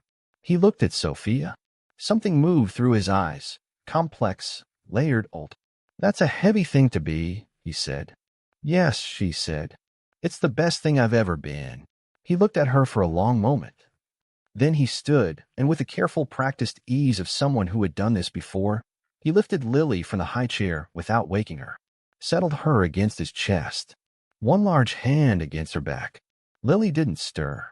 He looked at Sofia. Something moved through his eyes, complex, layered, old. That's a heavy thing to be, he said. Yes, she said. It's the best thing I've ever been. He looked at her for a long moment. Then he stood, and with the careful, practiced ease of someone who had done this before, he lifted Lily from the high chair without waking her, settled her against his chest, one large hand against her back. Lily didn't stir.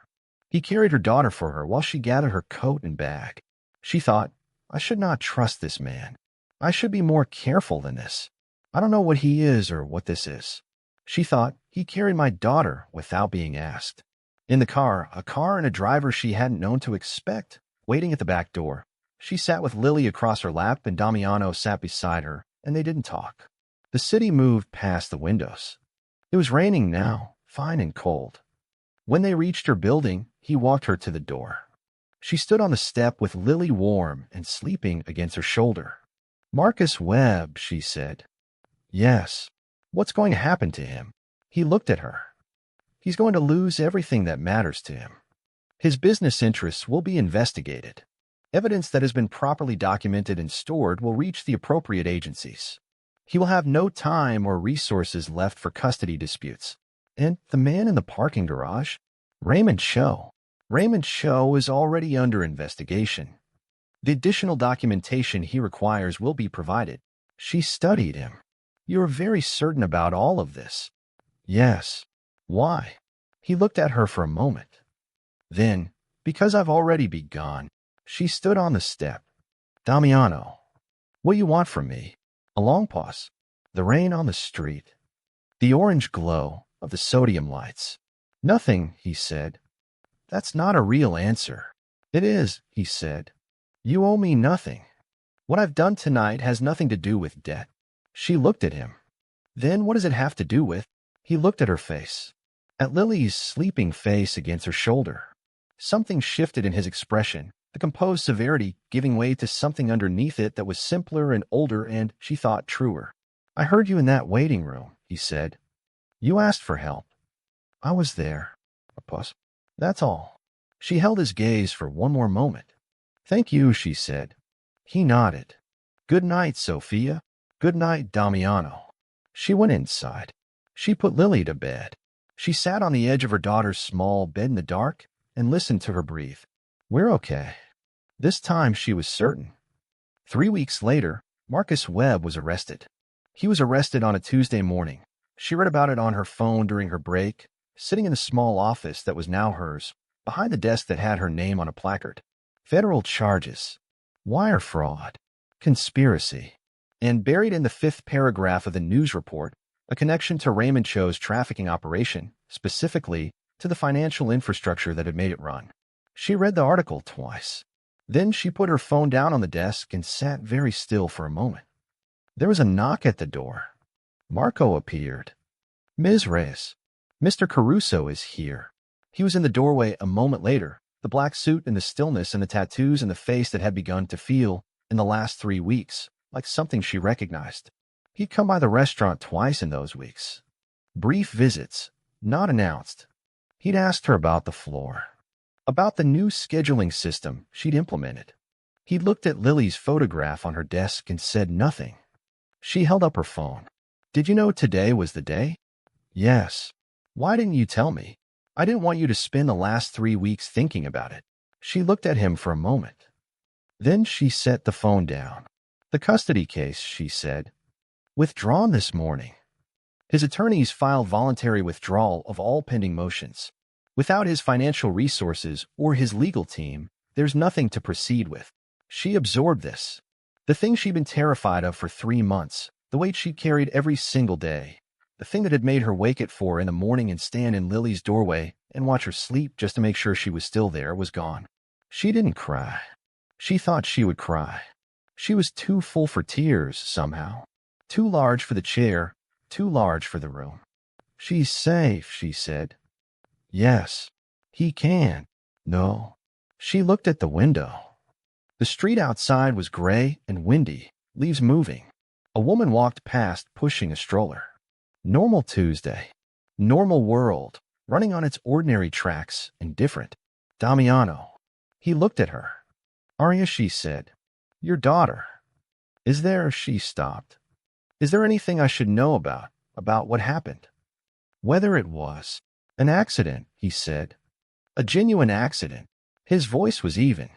He carried her daughter for her while she gathered her coat and bag. She thought, I should not trust this man. I should be more careful than this. I don't know what he is or what this is. She thought, he carried my daughter without being asked. In the car, a car and a driver she hadn't known to expect, waiting at the back door. She sat with Lily across her lap and Damiano sat beside her, and they didn't talk. The city moved past the windows. It was raining now, fine and cold. When they reached her building, he walked her to the door. She stood on the step with Lily warm and sleeping against her shoulder. "Marcus Webb," she said. "Yes. What's going to happen to him?" He looked at her. "He's going to lose everything that matters to him. His business interests will be investigated. Evidence that has been properly documented and stored will reach the appropriate agencies. He will have no time or resources left for custody disputes. And the man in the parking garage? Raymond Cho. Raymond Cho is already under investigation. The additional documentation he requires will be provided." She studied him. "You are very certain about all of this?" "Yes." "Why?" He looked at her for a moment. Then, "Because I've already begun." She stood on the step. "Damiano, what you want from me?" A long pause. The rain on the street. The orange glow of the sodium lights. "Nothing," he said. "That's not a real answer." "It is," he said. "You owe me nothing. What I've done tonight has nothing to do with debt." She looked at him. "Then what does it have to do with?" He looked at her face, at Lily's sleeping face against her shoulder. Something shifted in his expression, the composed severity giving way to something underneath it that was simpler and older and, she thought, truer. "I heard you in that waiting room," he said. "You asked for help. I was there." A pause. "That's all." She held his gaze for one more moment. "Thank you," she said. He nodded. "Good night, Sofia." "Good night, Damiano." She went inside. She put Lily to bed. She sat on the edge of her daughter's small bed in the dark and listened to her breathe. "We're okay." This time she was certain. 3 weeks later, Marcus Webb was arrested. He was arrested on a Tuesday morning. She read about it on her phone during her break, sitting in the small office that was now hers, behind the desk that had her name on a placard. Federal charges, wire fraud, conspiracy, and buried in the 5th paragraph of the news report, a connection to Raymond Cho's trafficking operation, specifically to the financial infrastructure that had made it run. She read the article twice. Then she put her phone down on the desk and sat very still for a moment. There was a knock at the door. Marco appeared. "Ms. Reyes, Mr. Caruso is here." He was in the doorway a moment later, the black suit and the stillness and the tattoos in the face that had begun to feel, in the last 3 weeks, like something she recognized. He'd come by the restaurant twice in those weeks. Brief visits, not announced. He'd asked her about the floor, about the new scheduling system she'd implemented. He looked at Lily's photograph on her desk and said nothing. She held up her phone. "Did you know today was the day?" "Yes." "Why didn't you tell me?" "I didn't want you to spend the last 3 weeks thinking about it." She looked at him for a moment. Then she set the phone down. "The custody case," she said. "Withdrawn this morning." His attorneys filed voluntary withdrawal of all pending motions. Without his financial resources or his legal team, there's nothing to proceed with. She absorbed this. The thing she'd been terrified of for 3 months, the weight she'd carried every single day, the thing that had made her wake at 4 in the morning and stand in Lily's doorway and watch her sleep just to make sure she was still there, was gone. She didn't cry. She thought she would cry. She was too full for tears, somehow. Too large for the chair, too large for the room. "She's safe," she said. "Yes." "He can." "No." She looked at the window. The street outside was gray and windy, leaves moving. A woman walked past pushing a stroller. Normal Tuesday. Normal world, running on its ordinary tracks and different. "Damiano." He looked at her. "Arya," she said. "Your daughter." "Is there?" She stopped. "Is there anything I should know about what happened?" "Whether it was an accident," he said. "A genuine accident." His voice was even.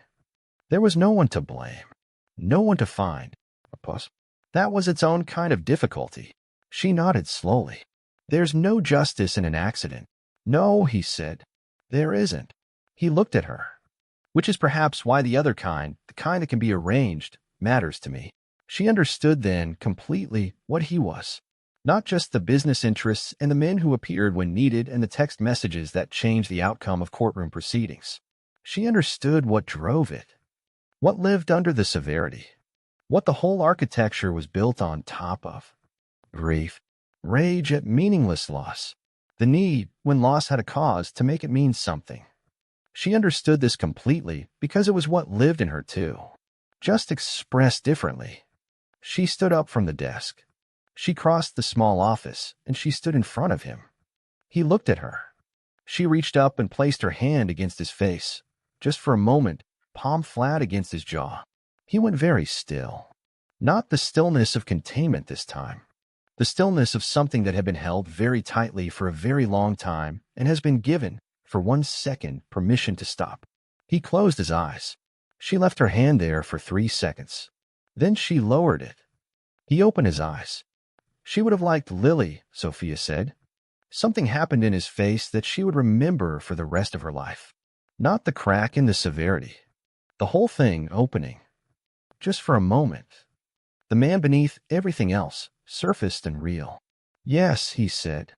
"There was no one to blame. No one to find." A pause. "That was its own kind of difficulty." She nodded slowly. "There's no justice in an accident." "No," he said. "There isn't." He looked at her. "Which is perhaps why the other kind, the kind that can be arranged, matters to me." She understood then completely what he was. Not just the business interests and the men who appeared when needed and the text messages that changed the outcome of courtroom proceedings. She understood what drove it, what lived under the severity, what the whole architecture was built on top of. Grief, rage at meaningless loss, the need, when loss had a cause, to make it mean something. She understood this completely because it was what lived in her too, just expressed differently. She stood up from the desk. She crossed the small office, and she stood in front of him. He looked at her. She reached up and placed her hand against his face, just for a moment, palm flat against his jaw. He went very still. Not the stillness of containment this time. The stillness of something that had been held very tightly for a very long time and has been given, for 1 second, permission to stop. He closed his eyes. She left her hand there for 3 seconds. Then she lowered it. He opened his eyes. She would have liked Lily, Sofia said. Something happened in his face that she would remember for the rest of her life. Not the crack in the severity. The whole thing opening. Just for a moment. The man beneath everything else, surfaced and real. Yes, he said.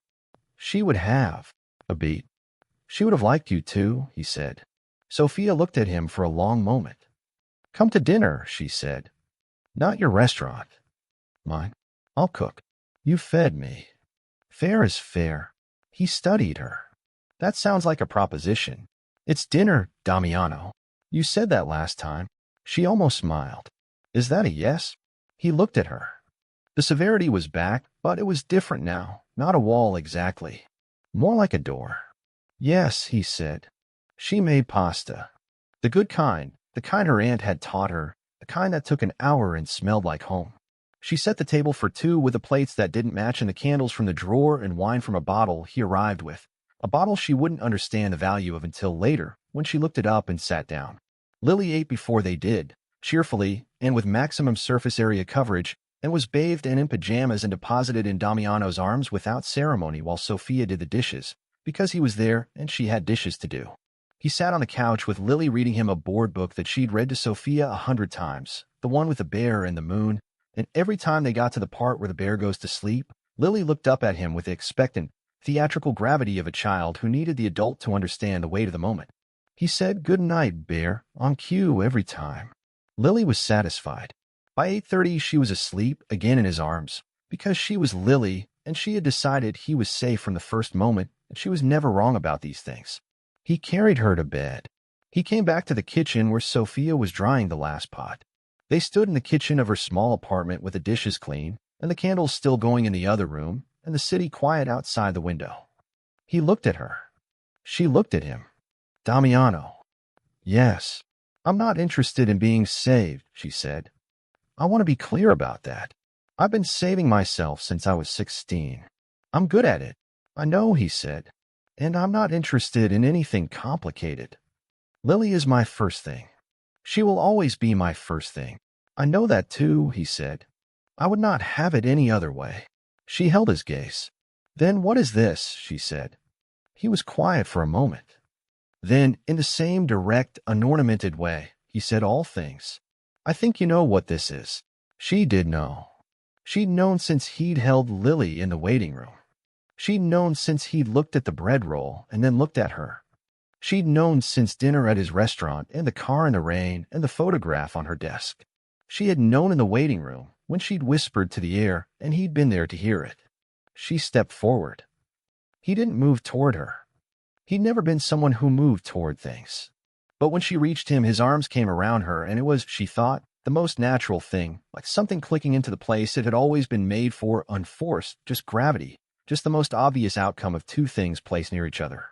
She would have. A beat. She would have liked you too, he said. Sofia looked at him for a long moment. Come to dinner, she said. Not your restaurant. Mine. I'll cook. You fed me. Fair is fair. He studied her. That sounds like a proposition. It's dinner, Damiano. You said that last time. She almost smiled. Is that a yes? He looked at her. The severity was back, but it was different now. Not a wall exactly. More like a door. Yes, he said. She made pasta. The good kind, the kind her aunt had taught her, the kind that took an hour and smelled like home. She set the table for two with the plates that didn't match and the candles from the drawer and wine from a bottle he arrived with. A bottle she wouldn't understand the value of until later, when she looked it up and sat down. Lily ate before they did, cheerfully and with maximum surface area coverage, and was bathed and in pajamas and deposited in Damiano's arms without ceremony while Sofia did the dishes, because he was there and she had dishes to do. He sat on the couch with Lily reading him a board book that she'd read to Sofia 100 times, the one with the bear and the moon, and every time they got to the part where the bear goes to sleep, Lily looked up at him with the expectant, theatrical gravity of a child who needed the adult to understand the weight of the moment. He said, "Good night, bear," on cue every time. Lily was satisfied. By 8:30, she was asleep, again in his arms, because she was Lily, and she had decided he was safe from the first moment, and she was never wrong about these things. He carried her to bed. He came back to the kitchen where Sofia was drying the last pot. They stood in the kitchen of her small apartment with the dishes clean, and the candles still going in the other room, and the city quiet outside the window. He looked at her. She looked at him. Damiano. Yes. I'm not interested in being saved, she said. I want to be clear about that. I've been saving myself since I was 16. I'm good at it. I know, he said. And I'm not interested in anything complicated. Lily is my first thing. She will always be my first thing. I know that too, he said. I would not have it any other way. She held his gaze. Then what is this, she said. He was quiet for a moment. Then, in the same direct, unornamented way, he said all things. I think you know what this is. She did know. She'd known since he'd held Lily in the waiting room. She'd known since he'd looked at the bread roll and then looked at her. She'd known since dinner at his restaurant and the car in the rain and the photograph on her desk. She had known in the waiting room when she'd whispered to the air and he'd been there to hear it. She stepped forward. He didn't move toward her. He'd never been someone who moved toward things. But when she reached him, his arms came around her, and it was, she thought, the most natural thing, like something clicking into the place it had always been made for, unforced, just gravity, just the most obvious outcome of two things placed near each other.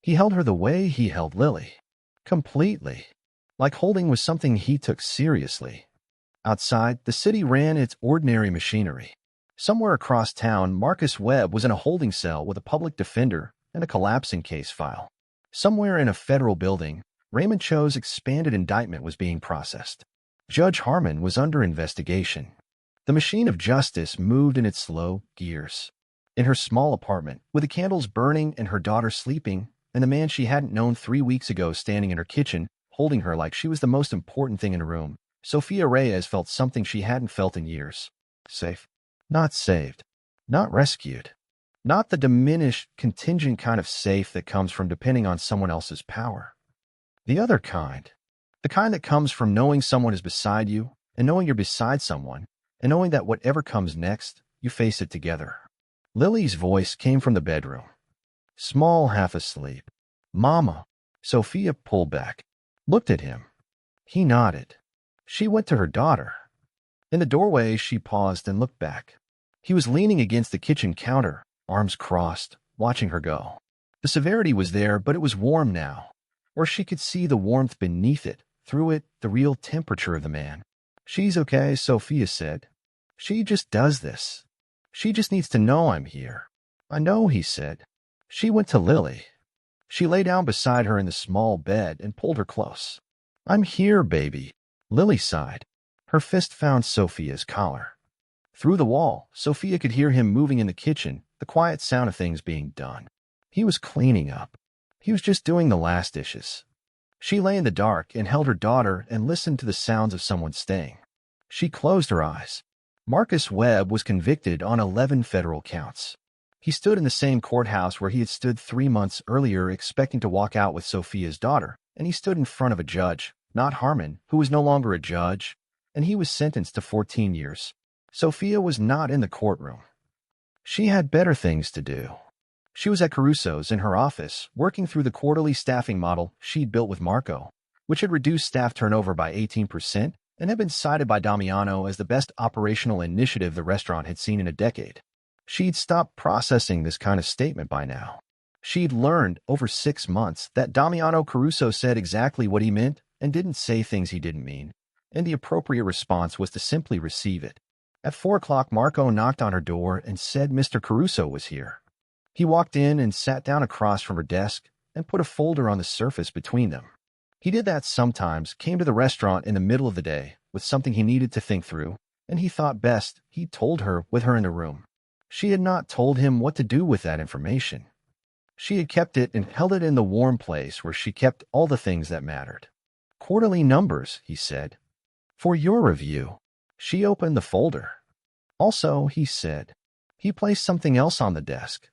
He held her the way he held Lily. Completely. Like holding was something he took seriously. Outside, the city ran its ordinary machinery. Somewhere across town, Marcus Webb was in a holding cell with a public defender and a collapsing case file. Somewhere in a federal building, Raymond Cho's expanded indictment was being processed. Judge Harmon was under investigation. The machine of justice moved in its slow gears. In her small apartment, with the candles burning and her daughter sleeping, and the man she hadn't known 3 weeks ago standing in her kitchen, holding her like she was the most important thing in the room, Sofia Reyes felt something she hadn't felt in years. Safe. Not saved. Not rescued. Not the diminished, contingent kind of safe that comes from depending on someone else's power. The other kind. The kind that comes from knowing someone is beside you, and knowing you're beside someone, and knowing that whatever comes next, you face it together. Lily's voice came from the bedroom. Small, half asleep. Mama. Sofia pulled back, looked at him. He nodded. She went to her daughter. In the doorway, she paused and looked back. He was leaning against the kitchen counter, arms crossed, watching her go. The severity was there, but it was warm now, or she could see the warmth beneath it, through it, the real temperature of the man. She's okay, Sofia said. She just does this. She just needs to know I'm here. I know, he said. She went to Lily. She lay down beside her in the small bed and pulled her close. I'm here, baby. Lily sighed. Her fist found Sofia's collar. Through the wall, Sofia could hear him moving in the kitchen, the quiet sound of things being done. He was cleaning up. He was just doing the last dishes. She lay in the dark and held her daughter and listened to the sounds of someone staying. She closed her eyes. Marcus Webb was convicted on 11 federal counts. He stood in the same courthouse where he had stood 3 months earlier expecting to walk out with Sofia's daughter, and he stood in front of a judge, not Harmon, who was no longer a judge, and he was sentenced to 14 years. Sofia was not in the courtroom. She had better things to do. She was at Caruso's in her office, working through the quarterly staffing model she'd built with Marco, which had reduced staff turnover by 18% and had been cited by Damiano as the best operational initiative the restaurant had seen in a decade. She'd stopped processing this kind of statement by now. She'd learned over 6 months that Damiano Caruso said exactly what he meant and didn't say things he didn't mean, and the appropriate response was to simply receive it. At 4 o'clock, Marco knocked on her door and said Mr. Caruso was here. He walked in and sat down across from her desk and put a folder on the surface between them. He did that sometimes, came to the restaurant in the middle of the day with something he needed to think through, and he thought best he told her with her in the room. She had not told him what to do with that information. She had kept it and held it in the warm place where she kept all the things that mattered. Quarterly numbers, he said. For your review. She opened the folder. Also, he said. He placed something else on the desk.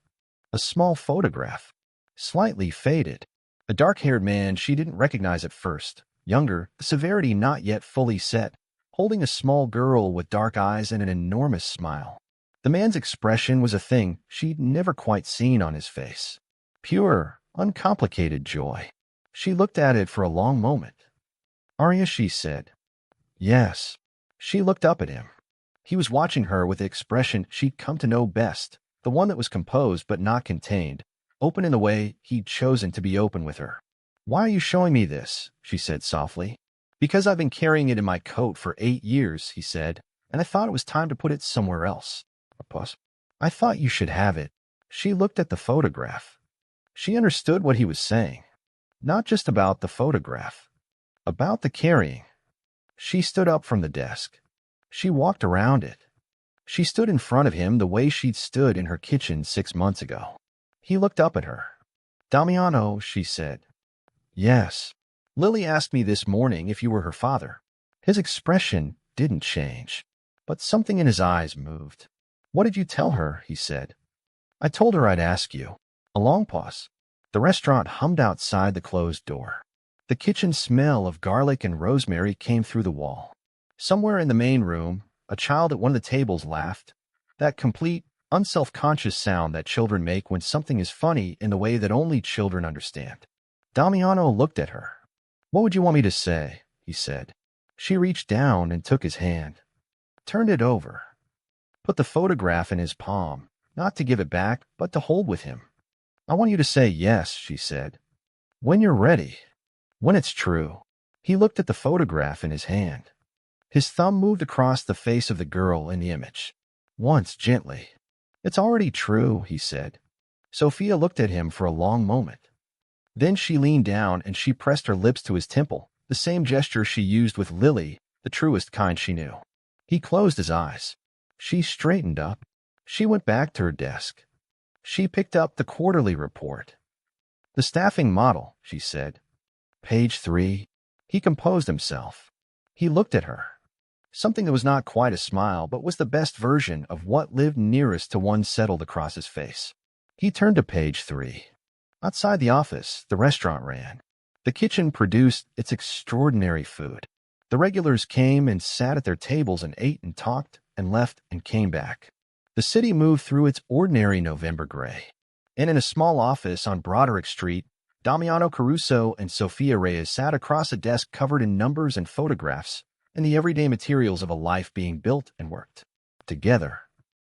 A small photograph. Slightly faded. A dark-haired man she didn't recognize at first. Younger, the severity not yet fully set, holding a small girl with dark eyes and an enormous smile. The man's expression was a thing she'd never quite seen on his face. Pure, uncomplicated joy. She looked at it for a long moment. Arya, she said. Yes. She looked up at him. He was watching her with the expression she'd come to know best, the one that was composed but not contained, open in the way he'd chosen to be open with her. Why are you showing me this? She said softly. Because I've been carrying it in my coat for 8 years, he said, and I thought it was time to put it somewhere else. I thought you should have it. She looked at the photograph. She understood what he was saying. Not just about the photograph. About the carrying. She stood up from the desk. She walked around it. She stood in front of him the way she'd stood in her kitchen 6 months ago. He looked up at her. Damiano, she said. Yes. Lily asked me this morning if you were her father. His expression didn't change, but something in his eyes moved. What did you tell her? He said. I told her I'd ask you. A long pause. The restaurant hummed outside the closed door. The kitchen smell of garlic and rosemary came through the wall. Somewhere in the main room, a child at one of the tables laughed. That complete, unself-conscious sound that children make when something is funny in the way that only children understand. Damiano looked at her. What would you want me to say? He said. She reached down and took his hand. Turned it over. Put the photograph in his palm, not to give it back, but to hold with him. I want you to say yes, she said. When you're ready. When it's true. He looked at the photograph in his hand. His thumb moved across the face of the girl in the image. Once, gently. It's already true, he said. Sofia looked at him for a long moment. Then she leaned down and she pressed her lips to his temple, the same gesture she used with Lily, the truest kind she knew. He closed his eyes. She straightened up. She went back to her desk. She picked up the quarterly report. The staffing model, she said. Page 3. He composed himself. He looked at her. Something that was not quite a smile, but was the best version of what lived nearest to one settled across his face. He turned to page 3. Outside the office, the restaurant ran. The kitchen produced its extraordinary food. The regulars came and sat at their tables and ate and talked and left and came back. The city moved through its ordinary November gray. And in a small office on Broderick Street, Damiano Caruso and Sofia Reyes sat across a desk covered in numbers and photographs and the everyday materials of a life being built and worked together.